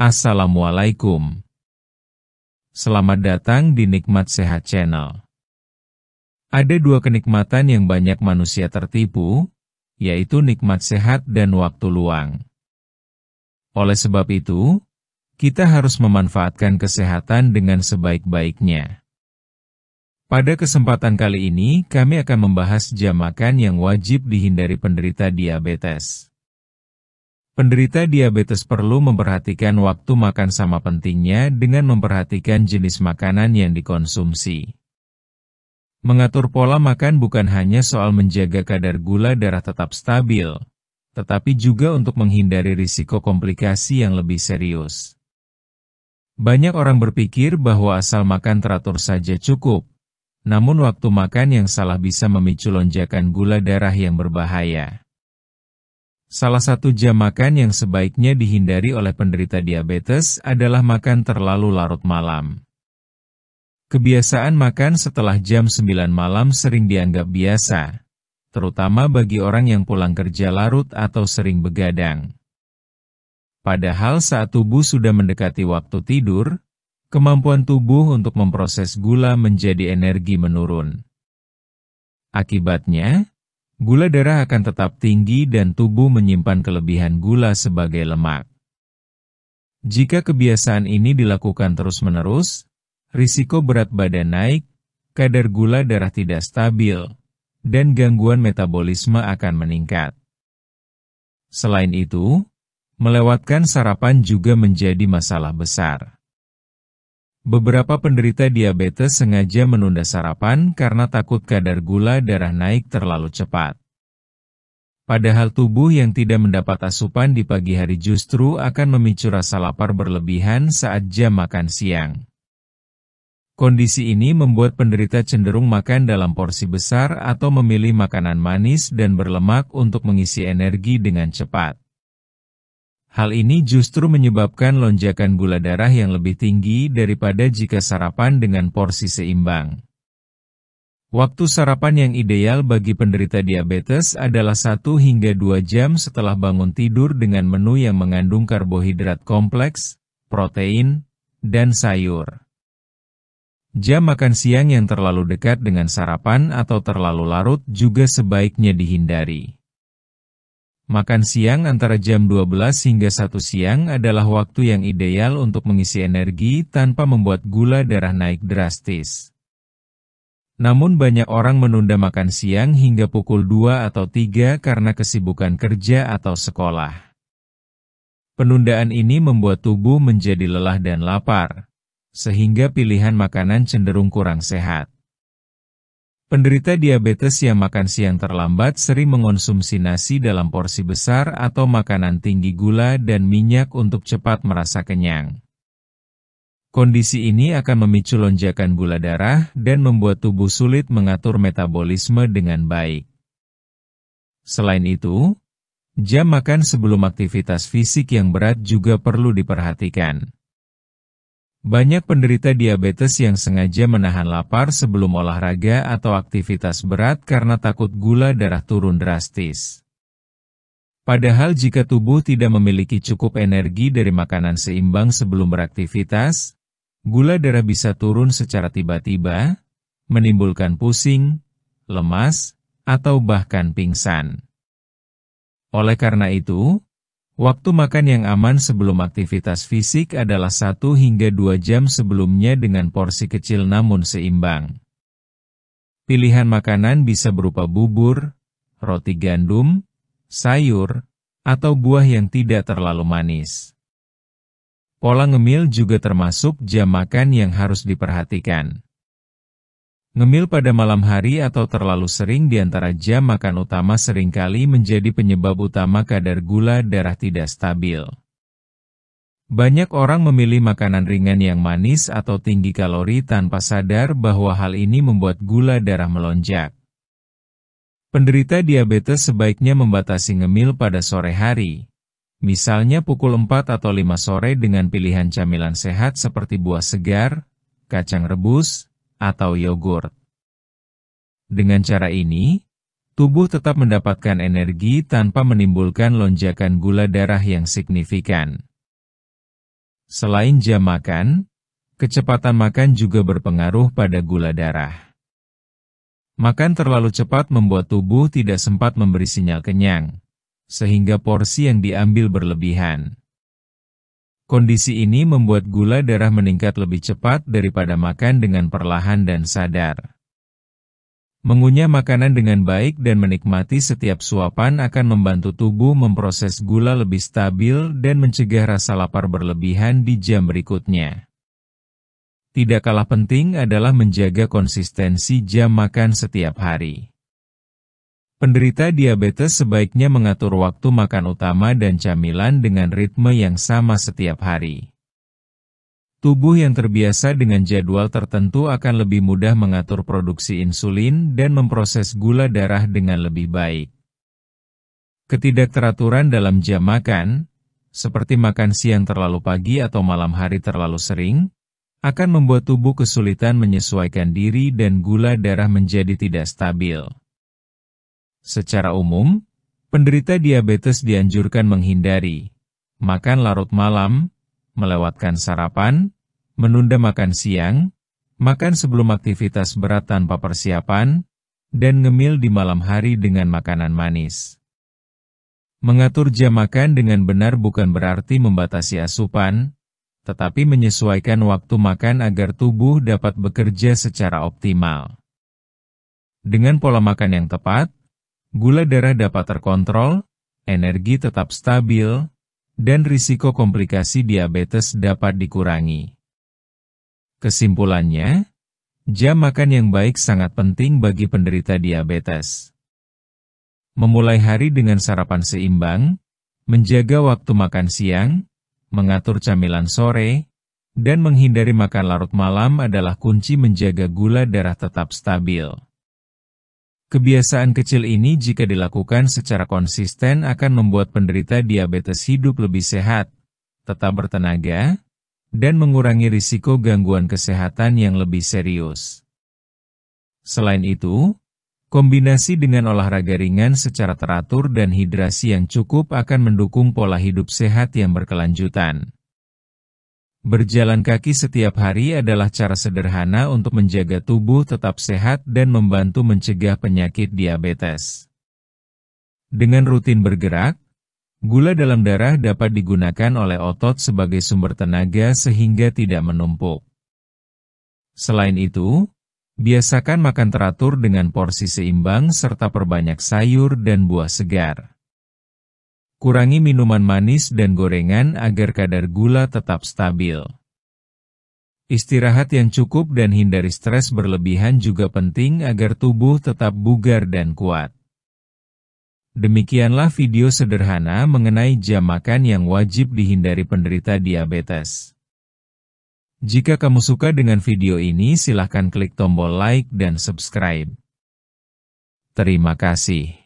Assalamualaikum. Selamat datang di Nikmat Sehat Channel. Ada dua kenikmatan yang banyak manusia tertipu, yaitu nikmat sehat dan waktu luang. Oleh sebab itu, kita harus memanfaatkan kesehatan dengan sebaik-baiknya. Pada kesempatan kali ini, kami akan membahas jam makan yang wajib dihindari penderita diabetes. Penderita diabetes perlu memperhatikan waktu makan sama pentingnya dengan memperhatikan jenis makanan yang dikonsumsi. Mengatur pola makan bukan hanya soal menjaga kadar gula darah tetap stabil, tetapi juga untuk menghindari risiko komplikasi yang lebih serius. Banyak orang berpikir bahwa asal makan teratur saja cukup, namun waktu makan yang salah bisa memicu lonjakan gula darah yang berbahaya. Salah satu jam makan yang sebaiknya dihindari oleh penderita diabetes adalah makan terlalu larut malam. Kebiasaan makan setelah jam 9 malam sering dianggap biasa, terutama bagi orang yang pulang kerja larut atau sering begadang. Padahal saat tubuh sudah mendekati waktu tidur, kemampuan tubuh untuk memproses gula menjadi energi menurun. Akibatnya, gula darah akan tetap tinggi dan tubuh menyimpan kelebihan gula sebagai lemak. Jika kebiasaan ini dilakukan terus-menerus, risiko berat badan naik, kadar gula darah tidak stabil, dan gangguan metabolisme akan meningkat. Selain itu, melewatkan sarapan juga menjadi masalah besar. Beberapa penderita diabetes sengaja menunda sarapan karena takut kadar gula darah naik terlalu cepat. Padahal tubuh yang tidak mendapat asupan di pagi hari justru akan memicu rasa lapar berlebihan saat jam makan siang. Kondisi ini membuat penderita cenderung makan dalam porsi besar atau memilih makanan manis dan berlemak untuk mengisi energi dengan cepat. Hal ini justru menyebabkan lonjakan gula darah yang lebih tinggi daripada jika sarapan dengan porsi seimbang. Waktu sarapan yang ideal bagi penderita diabetes adalah 1 hingga 2 jam setelah bangun tidur dengan menu yang mengandung karbohidrat kompleks, protein, dan sayur. Jam makan siang yang terlalu dekat dengan sarapan atau terlalu larut juga sebaiknya dihindari. Makan siang antara jam 12 hingga 1 siang adalah waktu yang ideal untuk mengisi energi tanpa membuat gula darah naik drastis. Namun banyak orang menunda makan siang hingga pukul 2 atau 3 karena kesibukan kerja atau sekolah. Penundaan ini membuat tubuh menjadi lelah dan lapar, sehingga pilihan makanan cenderung kurang sehat. Penderita diabetes yang makan siang terlambat sering mengonsumsi nasi dalam porsi besar atau makanan tinggi gula dan minyak untuk cepat merasa kenyang. Kondisi ini akan memicu lonjakan gula darah dan membuat tubuh sulit mengatur metabolisme dengan baik. Selain itu, jam makan sebelum aktivitas fisik yang berat juga perlu diperhatikan. Banyak penderita diabetes yang sengaja menahan lapar sebelum olahraga atau aktivitas berat karena takut gula darah turun drastis. Padahal jika tubuh tidak memiliki cukup energi dari makanan seimbang sebelum beraktivitas, gula darah bisa turun secara tiba-tiba, menimbulkan pusing, lemas, atau bahkan pingsan. Oleh karena itu, waktu makan yang aman sebelum aktivitas fisik adalah 1 hingga 2 jam sebelumnya dengan porsi kecil namun seimbang. Pilihan makanan bisa berupa bubur, roti gandum, sayur, atau buah yang tidak terlalu manis. Pola ngemil juga termasuk jam makan yang harus diperhatikan. Ngemil pada malam hari atau terlalu sering di antara jam makan utama seringkali menjadi penyebab utama kadar gula darah tidak stabil. Banyak orang memilih makanan ringan yang manis atau tinggi kalori tanpa sadar bahwa hal ini membuat gula darah melonjak. Penderita diabetes sebaiknya membatasi ngemil pada sore hari, misalnya pukul 4 atau 5 sore dengan pilihan camilan sehat seperti buah segar, kacang rebus, atau yogurt. Dengan cara ini, tubuh tetap mendapatkan energi tanpa menimbulkan lonjakan gula darah yang signifikan. Selain jam makan, kecepatan makan juga berpengaruh pada gula darah. Makan terlalu cepat membuat tubuh tidak sempat memberi sinyal kenyang, sehingga porsi yang diambil berlebihan. Kondisi ini membuat gula darah meningkat lebih cepat daripada makan dengan perlahan dan sadar. Mengunyah makanan dengan baik dan menikmati setiap suapan akan membantu tubuh memproses gula lebih stabil dan mencegah rasa lapar berlebihan di jam berikutnya. Tidak kalah penting adalah menjaga konsistensi jam makan setiap hari. Penderita diabetes sebaiknya mengatur waktu makan utama dan camilan dengan ritme yang sama setiap hari. Tubuh yang terbiasa dengan jadwal tertentu akan lebih mudah mengatur produksi insulin dan memproses gula darah dengan lebih baik. Ketidakteraturan dalam jam makan, seperti makan siang terlalu pagi atau malam hari terlalu sering, akan membuat tubuh kesulitan menyesuaikan diri dan gula darah menjadi tidak stabil. Secara umum, penderita diabetes dianjurkan menghindari makan larut malam, melewatkan sarapan, menunda makan siang, makan sebelum aktivitas berat tanpa persiapan, dan ngemil di malam hari dengan makanan manis. Mengatur jam makan dengan benar bukan berarti membatasi asupan, tetapi menyesuaikan waktu makan agar tubuh dapat bekerja secara optimal. Dengan pola makan yang tepat, gula darah dapat terkontrol, energi tetap stabil, dan risiko komplikasi diabetes dapat dikurangi. Kesimpulannya, jam makan yang baik sangat penting bagi penderita diabetes. Memulai hari dengan sarapan seimbang, menjaga waktu makan siang, mengatur camilan sore, dan menghindari makan larut malam adalah kunci menjaga gula darah tetap stabil. Kebiasaan kecil ini jika dilakukan secara konsisten akan membuat penderita diabetes hidup lebih sehat, tetap bertenaga, dan mengurangi risiko gangguan kesehatan yang lebih serius. Selain itu, kombinasi dengan olahraga ringan secara teratur dan hidrasi yang cukup akan mendukung pola hidup sehat yang berkelanjutan. Berjalan kaki setiap hari adalah cara sederhana untuk menjaga tubuh tetap sehat dan membantu mencegah penyakit diabetes. Dengan rutin bergerak, gula dalam darah dapat digunakan oleh otot sebagai sumber tenaga sehingga tidak menumpuk. Selain itu, biasakan makan teratur dengan porsi seimbang serta perbanyak sayur dan buah segar. Kurangi minuman manis dan gorengan agar kadar gula tetap stabil. Istirahat yang cukup dan hindari stres berlebihan juga penting agar tubuh tetap bugar dan kuat. Demikianlah video sederhana mengenai jam makan yang wajib dihindari penderita diabetes. Jika kamu suka dengan video ini, silahkan klik tombol like dan subscribe. Terima kasih.